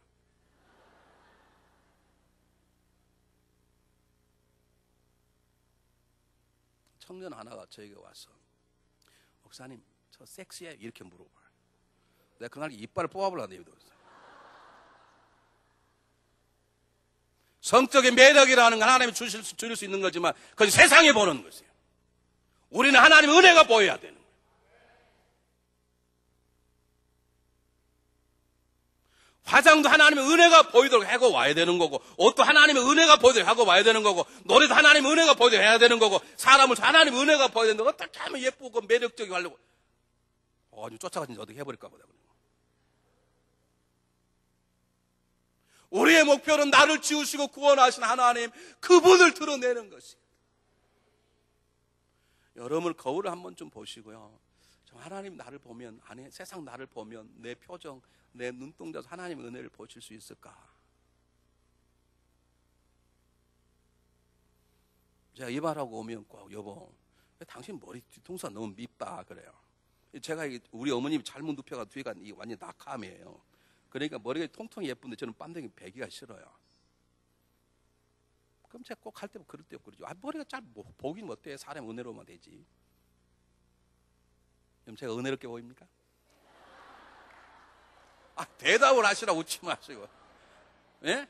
청년 하나가 저에게 와서 목사님 저 섹시해? 이렇게 물어봐요. 내가 그날 이빨을 뽑아보려는 얘기도 있어요. 성적인 매력이라는 건 하나님이 주실 수 있는 거지만 그건 세상에 보는 것이에요. 우리는 하나님의 은혜가 보여야 되는 거예요. 화장도 하나님의 은혜가 보이도록 하고 와야 되는 거고, 옷도 하나님의 은혜가 보이도록 하고 와야 되는 거고, 노래도 하나님의 은혜가 보이도록 해야 되는 거고, 사람을 하나님의 은혜가 보여야 되는 거고, 어떻게 하면 예쁘고 매력적이고 하려고 아주 쫓아가지 어떻게 해버릴까 보다. 우리의 목표는 나를 지으시고 구원하신 하나님, 그분을 드러내는 것입니다. 여러분 거울을 한번 좀 보시고요. 하나님 나를 보면, 아니 세상 나를 보면 내 표정, 내 눈동자에서 하나님의 은혜를 보실 수 있을까? 제가 이 말하고 오면 꼭 여보, 당신 머리 뒤통수가 너무 밉다 그래요. 제가 우리 어머님이 잘못 눕혀가 뒤가 완전 낙함이에요. 그러니까 머리가 통통 예쁜데 저는 반댕이 베기가 싫어요. 그럼 제가 꼭 할 때 그럴 때 그러죠. 머리가 잘 보긴 어때? 사람 은혜로우면 되지. 그럼 제가 은혜롭게 보입니까? 대답을 하시라고 웃지 마시고. 예?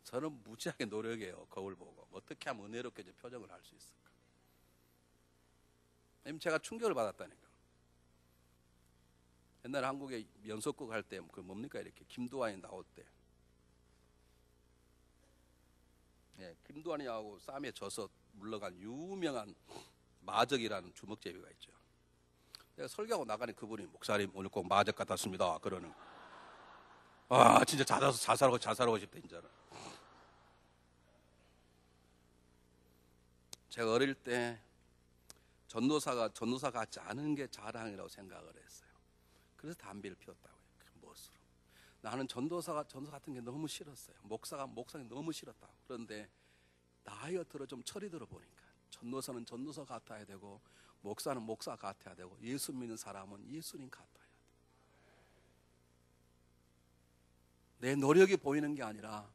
저는 무지하게 노력해요. 거울 보고 어떻게 하면 은혜롭게 표정을 할 수 있을까. 제가 충격을 받았다니까. 옛날에 한국에 연속극 할 때 그 뭡니까 이렇게 김두한이 나올 때, 김두한이하고 싸움에 져서 물러간 유명한 마적이라는 주먹제비가 있죠. 내가 설교하고 나가니 그분이 목사님 오늘 꼭 마적 같았습니다. 그러는. 진짜 자살하고 싶다 진짜로. 제가 어릴 때 전도사 같지 않은 게 자랑이라고 생각을 했어요. 그래서 담배를 피웠다고요. 그 멋으로. 나는 전도사 같은 게 너무 싫었어요. 목사가 너무 싫었다고. 그런데 나이가 들어 좀 철이 들어 보니까 전도사는 전도사 같아야 되고 목사는 목사 같아야 되고 예수 믿는 사람은 예수님 같아야 돼. 내 노력이 보이는 게 아니라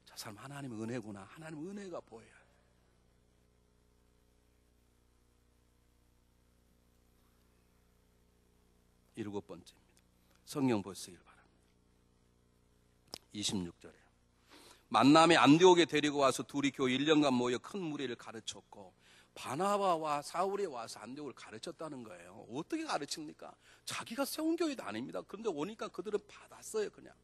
저 사람 하나님의 은혜구나. 하나님의 은혜가 보여야 돼. 일곱 번째입니다. 성경 보시길 바랍니다. 26절에 만남에 안디옥에 데리고 와서 둘이 교회 1년간 모여 큰 무리를 가르쳤고 바나바와 사울이 와서 안디옥을 가르쳤다는 거예요. 어떻게 가르칩니까? 자기가 세운 교회도 아닙니다. 그런데 오니까 그들은 받았어요. 그냥.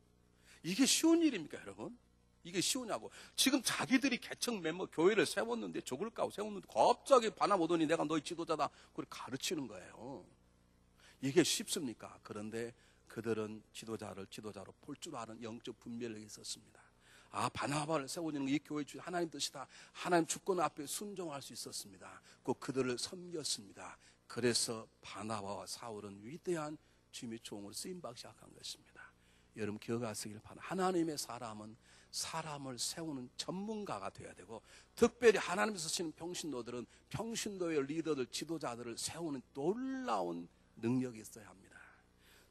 이게 쉬운 일입니까 여러분? 이게 쉬우냐고. 지금 자기들이 개척 멤버 교회를 세웠는데 죽을까 하고 세웠는데 갑자기 바나바 오더니 내가 너희 지도자다. 그걸 가르치는 거예요. 이게 쉽습니까? 그런데 그들은 지도자로 볼 줄 아는 영적 분별력이 있었습니다. 바나바를 세우는 이 교회 주 하나님 뜻이다. 하나님 주권 앞에 순종할 수 있었습니다. 그들을 섬겼습니다. 그래서 바나바와 사울은 위대한 주님의 종으로 쓰임받기 시작한 것입니다. 여러분 기억하시길 바랍니다. 하나님의 사람은 사람을 세우는 전문가가 되어야 되고 특별히 하나님이 쓰시는 평신도들은 평신도의 리더들, 지도자들을 세우는 놀라운 능력이 있어야 합니다.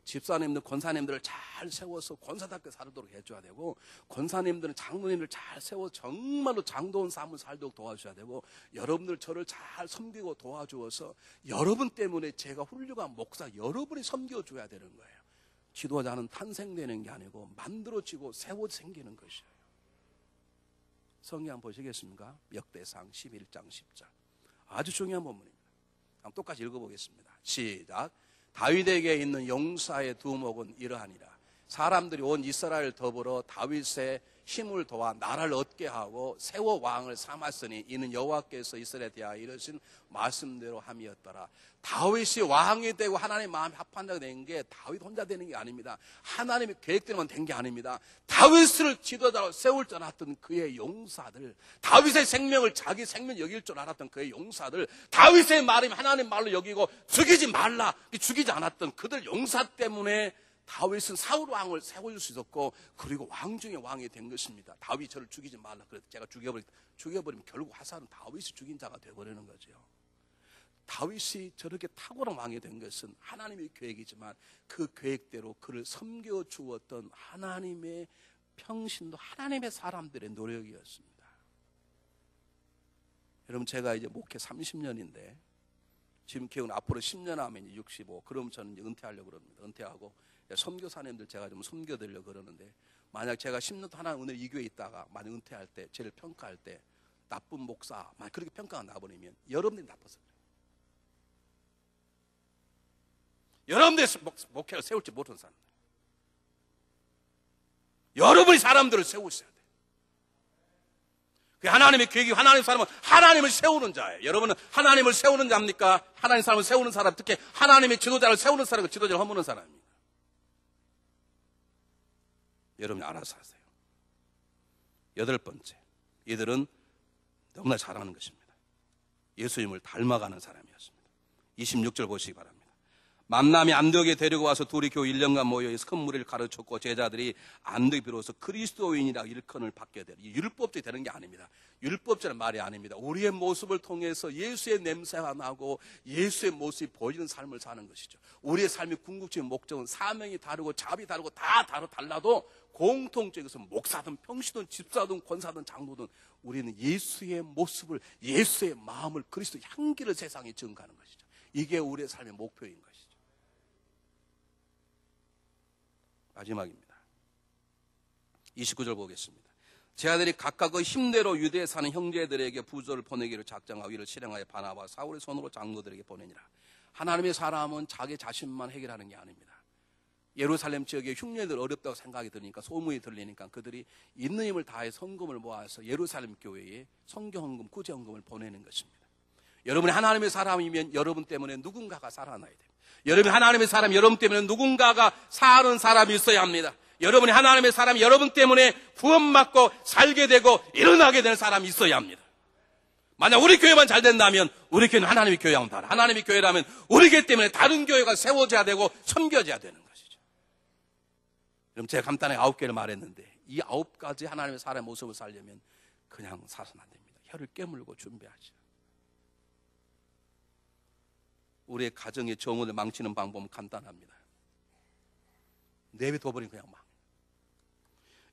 집사님들, 권사님들을 잘 세워서 권사답게 살도록 해줘야 되고 권사님들은 장로님들 잘 세워 정말로 장도원 삶을 살도록 도와줘야 되고 여러분들 저를 잘 섬기고 도와주어서 여러분 때문에 제가 훌륭한 목사 여러분이 섬겨줘야 되는 거예요. 지도자는 탄생되는 게 아니고 만들어지고 세워 생기는 것이에요. 성경 보시겠습니까? 역대상 11장 10절 아주 중요한 본문입니다. 한번 똑같이 읽어보겠습니다. 시작. 다윗에게 있는 용사의 두목은 이러하니라. 사람들이 온 이스라엘 더불어 다윗의 힘을 도와 나라를 얻게 하고 세워 왕을 삼았으니 이는 여호와께서 이스라엘에 대하여 이르신 말씀대로 함이었더라. 다윗이 왕이 되고 하나님의 마음이 합한다고 된 게 다윗 혼자 되는 게 아닙니다. 하나님의 계획대로만 된 게 아닙니다. 다윗을 지도자로 세울 줄 알았던 그의 용사들, 다윗의 생명을 자기 생명 여길 줄 알았던 그의 용사들, 다윗의 말이 하나님 말로 여기고 죽이지 말라, 죽이지 않았던 그들 용사 때문에 다윗은 사울 왕을 세워줄 수 있었고 그리고 왕 중에 왕이 된 것입니다. 다윗이 저를 죽이지 말라 그래서 제가 죽여버리면 결국 화살은 다윗이 죽인 자가 되어버리는 거죠. 다윗이 저렇게 탁월한 왕이 된 것은 하나님의 계획이지만 그 계획대로 그를 섬겨주었던 하나님의 평신도 하나님의 사람들의 노력이었습니다. 여러분 제가 이제 목회 30년인데 지금 기억은 앞으로 10년 하면 이제 65 그럼 저는 이제 은퇴하려고 그럽니다. 은퇴하고 선교사님들 제가 좀 섬겨드리려고 그러는데 만약 제가 10년 동안 하나님 은혜 이 교회에 있다가 만약 은퇴할 때 저를 평가할 때 나쁜 목사 만약 그렇게 평가가 나버리면 여러분들이 나빠서 그래요. 여러분들이 목회를 세울지 못하는 사람들 여러분이 사람들을 세우셔야 돼요. 하나님의 계획이 하나님의 사람은 하나님을 세우는 자예요. 여러분은 하나님을 세우는 자입니까? 하나님의 사람을 세우는 사람 특히 하나님의 지도자를 세우는 사람과 지도자를 허무는 사람입니다. 여러분이 알아서 하세요. 여덟 번째, 이들은 너무나 잘하는 것입니다. 예수님을 닮아가는 사람이었습니다. 26절 보시기 바랍니다. 만남이 안디옥에 데리고 와서 둘이 교회 1년간 모여 선물을 가르쳤고 제자들이 안디옥에 비로소 그리스도인이라 일컬을 받게 되는, 율법적이 되는 게 아닙니다. 율법적인 말이 아닙니다. 우리의 모습을 통해서 예수의 냄새가 나고 예수의 모습이 보이는 삶을 사는 것이죠. 우리의 삶의 궁극적인 목적은 사명이 다르고 잡이 다르고 다 달라도 공통적에서 목사든 평시든 집사든 권사든 장로든 우리는 예수의 모습을, 예수의 마음을, 그리스도의 향기를 세상에 증가하는 것이죠. 이게 우리의 삶의 목표인 것이죠. 마지막입니다. 29절 보겠습니다. 제 아들이 각각 그 힘대로 유대에 사는 형제들에게 부조를 보내기를 작정하고 이를 실행하여 바나바와 사울의 손으로 장로들에게 보내니라. 하나님의 사람은 자기 자신만 해결하는 게 아닙니다. 예루살렘 지역의 흉년들 어렵다고 생각이 드니까, 소문이 들리니까 그들이 있는 힘을 다해 헌금을 모아서 예루살렘 교회에 성경헌금, 구제헌금을 보내는 것입니다. 여러분이 하나님의 사람이면 여러분 때문에 누군가가 살아나야 됩니다. 여러분이 하나님의 사람, 여러분 때문에 누군가가 사는 사람이 있어야 합니다. 여러분이 하나님의 사람, 여러분 때문에 구원받고 살게 되고 일어나게 되는 사람이 있어야 합니다. 만약 우리 교회만 잘 된다면 우리 교회는 하나님의 교회하고는 달라. 하나님의 교회라면 우리 교회 때문에 다른 교회가 세워져야 되고 섬겨져야 되는 것이죠. 그럼 제가 간단하게 9개를 말했는데 이 9가지 하나님의 사람의 모습을 살려면 그냥 사서는 안 됩니다. 혀를 깨물고 준비하죠. 우리의 가정의 정원을 망치는 방법은 간단합니다. 내비둬버리면 그냥 막.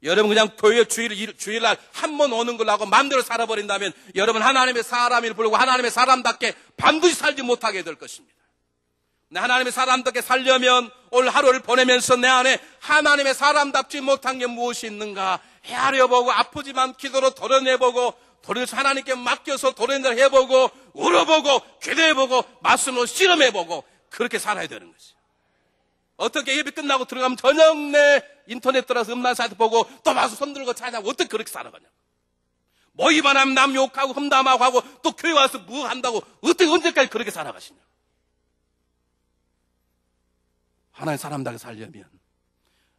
여러분 그냥 교회 주일날 한 번 오는 걸로 하고 마음대로 살아버린다면 여러분 하나님의 사람을 부르고 하나님의 사람답게 반드시 살지 못하게 될 것입니다. 하나님의 사람답게 살려면 오늘 하루를 보내면서 내 안에 하나님의 사람답지 못한 게 무엇이 있는가 헤아려보고 아프지만 기도로 도려내보고 도리어서 하나님께 맡겨서 도련을 해보고 울어보고 기도해보고 말씀으로 실험해보고 그렇게 살아야 되는 것이죠. 어떻게 예배 끝나고 들어가면 저녁 내 인터넷 들어가서 음란 사이트 보고 또 와서 손들고 찾아보고 어떻게 그렇게 살아가냐고. 모이만 하면 남 욕하고 험담하고 하고 또 교회 와서 뭐 한다고 어떻게 언제까지 그렇게 살아가시냐. 하나님의 사람답게 살려면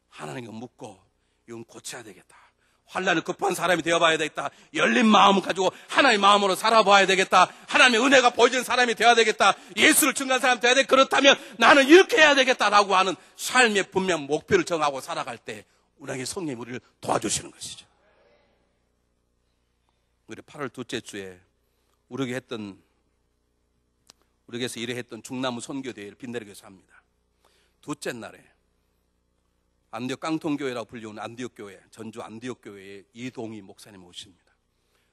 하나님께 묻고 이건 고쳐야 되겠다. 환난을 극복한 사람이 되어봐야 되겠다. 열린 마음을 가지고 하나님의 마음으로 살아봐야 되겠다. 하나님의 은혜가 보여지는 사람이 되어야 되겠다. 예수를 증거한 사람이 되어야 되겠다. 그렇다면 나는 이렇게 해야 되겠다라고 하는 삶의 분명 목표를 정하고 살아갈 때 우리에게 성령이 우리를 도와주시는 것이죠. 우리 8월 둘째 주에 우리에게서 일회 했던 중나무 선교대회를 빈대르교에서 합니다. 둘째 날에 안디옥 깡통교회라고 불리우는 안디옥 교회, 전주 안디옥 교회의 이동희 목사님 오십니다.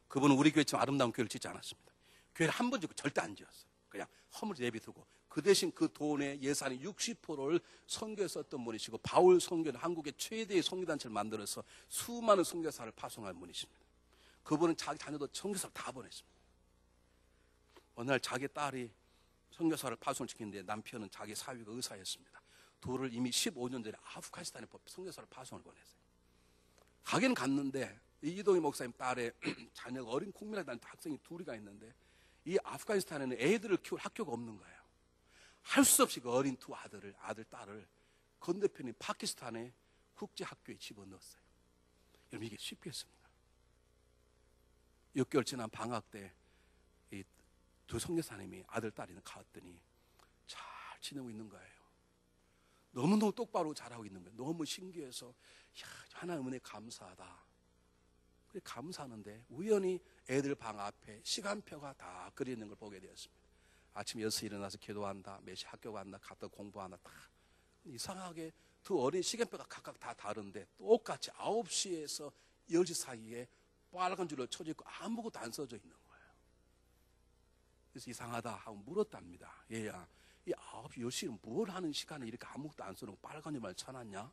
그분은 우리 교회처럼 아름다운 교회를 짓지 않았습니다. 교회를 한 번 짓고 절대 안 지었어요. 그냥 허물 내비두고 그 대신 그 돈의 예산의 60%를 선교에 썼던 분이시고 바울 선교는 한국의 최대의 선교단체를 만들어서 수많은 선교사를 파송한 분이십니다. 그분은 자기 자녀도 선교사를 다 보냈습니다. 어느 날 자기 딸이 선교사를 파송을 시키는데 남편은 자기 사위가 의사였습니다. 둘을 이미 15년 전에 아프가니스탄에 선교사를 파송을 보냈어요. 가긴 갔는데 이동희 목사님 딸의 자녀가 어린 국민학교 학생이 둘이가 있는데 이 아프가니스탄에는 애들을 키울 학교가 없는 거예요. 할 수 없이 그 어린 두 아들, 딸을 건너편인 파키스탄의 국제학교에 집어넣었어요. 여러분 이게 쉽겠습니까? 6개월 지난 방학 때 이 두 선교사님이 아들, 딸이는 갔더니 잘 지내고 있는 거예요. 너무너무 똑바로 잘하고 있는 거예요. 너무 신기해서 하나님 은혜 감사하다. 그래 감사하는데 우연히 애들 방 앞에 시간표가 다 그려있는 걸 보게 되었습니다. 아침 6시 일어나서 기도한다. 몇 시 학교 간다. 갔다 공부한다. 다 이상하게 두 어린 시간표가 각각 다 다른데 똑같이 9시에서 10시 사이에 빨간 줄을 쳐져 있고 아무것도 안 써져 있는 거예요. 그래서 이상하다 하고 물었답니다. 얘야 이 9시, 10시는 뭘 하는 시간에 이렇게 아무것도 안 써놓고 빨간 줄만 쳐놨냐?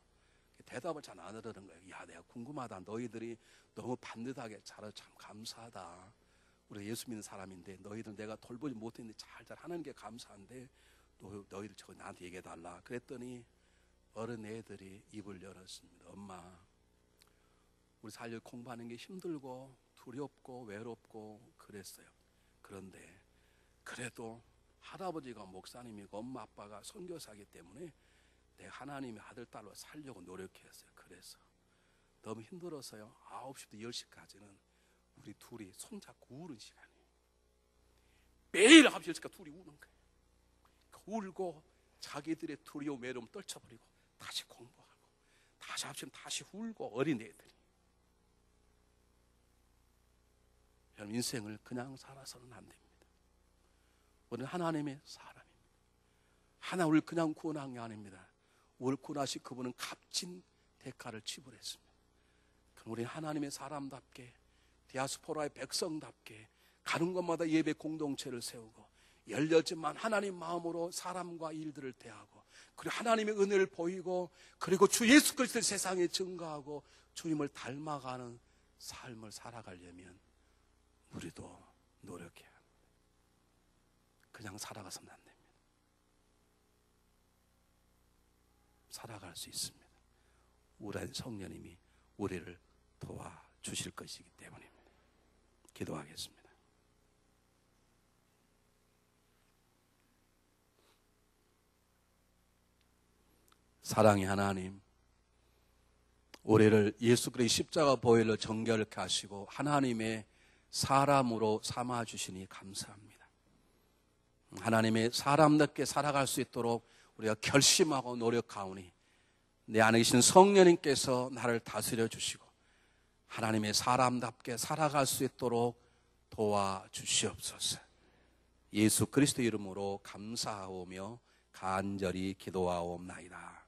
대답을 잘 안 하더라는 거예요. 야, 내가 궁금하다. 너희들이 너무 반듯하게 잘해서 참 감사하다. 우리가 예수 믿는 사람인데 너희들 내가 돌보지 못했는데 잘 하나님께 감사한데 너희들 저거 나한테 얘기해달라. 그랬더니 어른 애들이 입을 열었습니다. 엄마, 우리 살려 공부하는 게 힘들고 두렵고 외롭고 그랬어요. 그런데 그래도 할아버지가 목사님이고 엄마 아빠가 선교사이기 때문에 내가 하나님의 아들 딸로 살려고 노력했어요. 그래서 너무 힘들어서요 9시부터 10시까지는 우리 둘이 손잡고 우는 시간이에요. 매일 9시 10시까지 둘이 우는 거예요. 울고 자기들의 두려움 외로움 떨쳐버리고 다시 공부하고 다시 합치면 다시 울고 어린애들이. 여러분 인생을 그냥 살아서는 안 됩니다. 우리는 하나님의 사람입니다. 하나 우리를 그냥 구원한 게 아닙니다. 우리를 구원하신 그분은 값진 대가를 지불했습니다. 그럼 우리는 하나님의 사람답게 디아스포라의 백성답게 가는 곳마다 예배 공동체를 세우고 열렸지만 하나님 마음으로 사람과 일들을 대하고 그리고 하나님의 은혜를 보이고 그리고 주 예수 그리스도를 세상에 증거하고 주님을 닮아가는 삶을 살아가려면 우리도 노력해야 합니다. 그냥 살아가서는 안 됩니다. 살아갈 수 있습니다. 우리 성령님이 우리를 도와주실 것이기 때문입니다. 기도하겠습니다. 사랑의 하나님, 우리를 예수 그리스도의 십자가 보혈로 정결케 하시고 하나님의 사람으로 삼아주시니 감사합니다. 하나님의 사람답게 살아갈 수 있도록 우리가 결심하고 노력하오니 내 안에 계신 성령님께서 나를 다스려 주시고 하나님의 사람답게 살아갈 수 있도록 도와주시옵소서. 예수 그리스도 이름으로 감사하오며 간절히 기도하옵나이다.